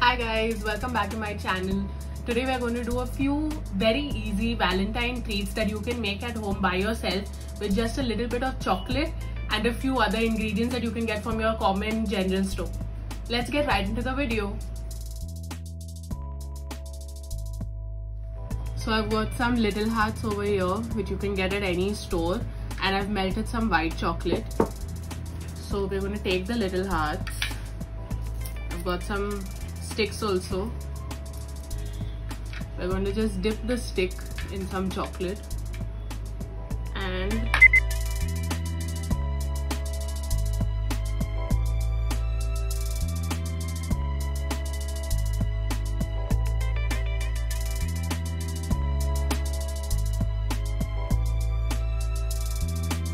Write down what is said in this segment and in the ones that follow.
Hi guys, welcome back to my channel. Today we are going to do a few very easy Valentine treats that you can make at home by yourself with just a little bit of chocolate and a few other ingredients that you can get from your common general store. Let's get right into the video. So I've got some little hearts over here which you can get at any store, and I've melted some white chocolate. So we're going to take the little hearts. I've got some sticks also. We're going to just dip the stick in some chocolate and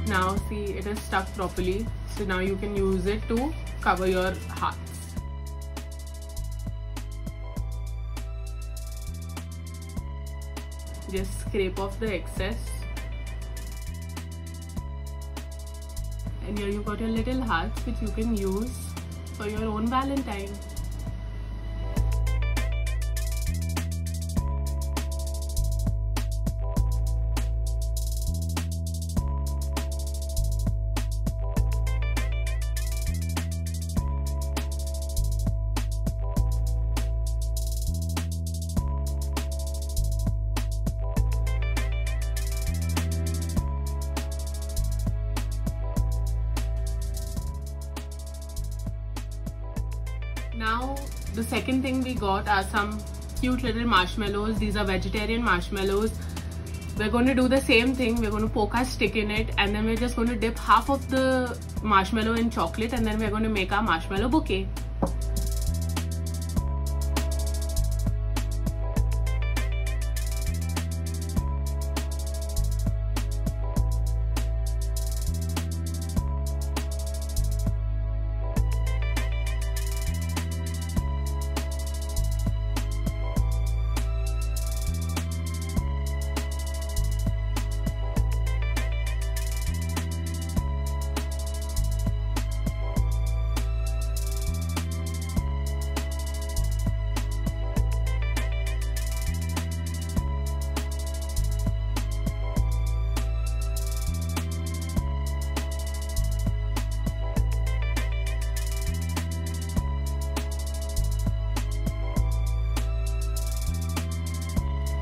now see, it is stuck properly. So now you can use it to cover your hearts. Just scrape off the excess, and here you got your little hearts which you can use for your own Valentine. Now the second thing we got are some cute little marshmallows. These are vegetarian marshmallows. We're going to do the same thing. We're going to poke our stick in it, and then we're just going to dip half of the marshmallow in chocolate, and then we're going to make our marshmallow bouquet.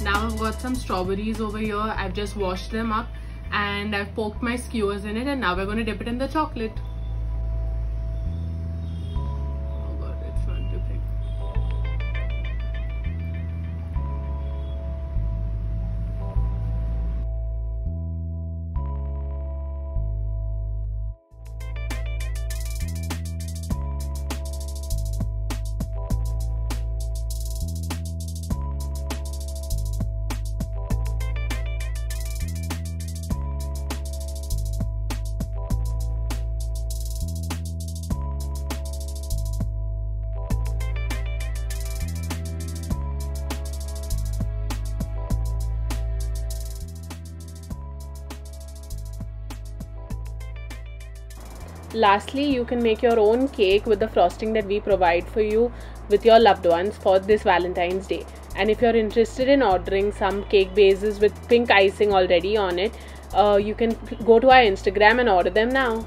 Now I've got some strawberries over here. I've just washed them up and I've poked my skewers in it, and now we're going to dip it in the chocolate. Oh god, it's not dipping. Lastly, you can make your own cake with the frosting that we provide for you with your loved ones for this Valentine's Day. And if you're interested in ordering some cake bases with pink icing already on it, you can go to our Instagram and order them now.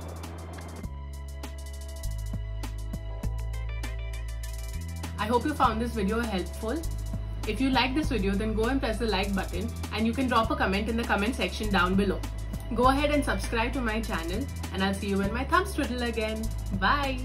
I hope you found this video helpful. If you like this video, then go and press the like button, and you can drop a comment in the comment section down below. Go ahead and subscribe to my channel, and I'll see you when my thumbs twiddle again. Bye!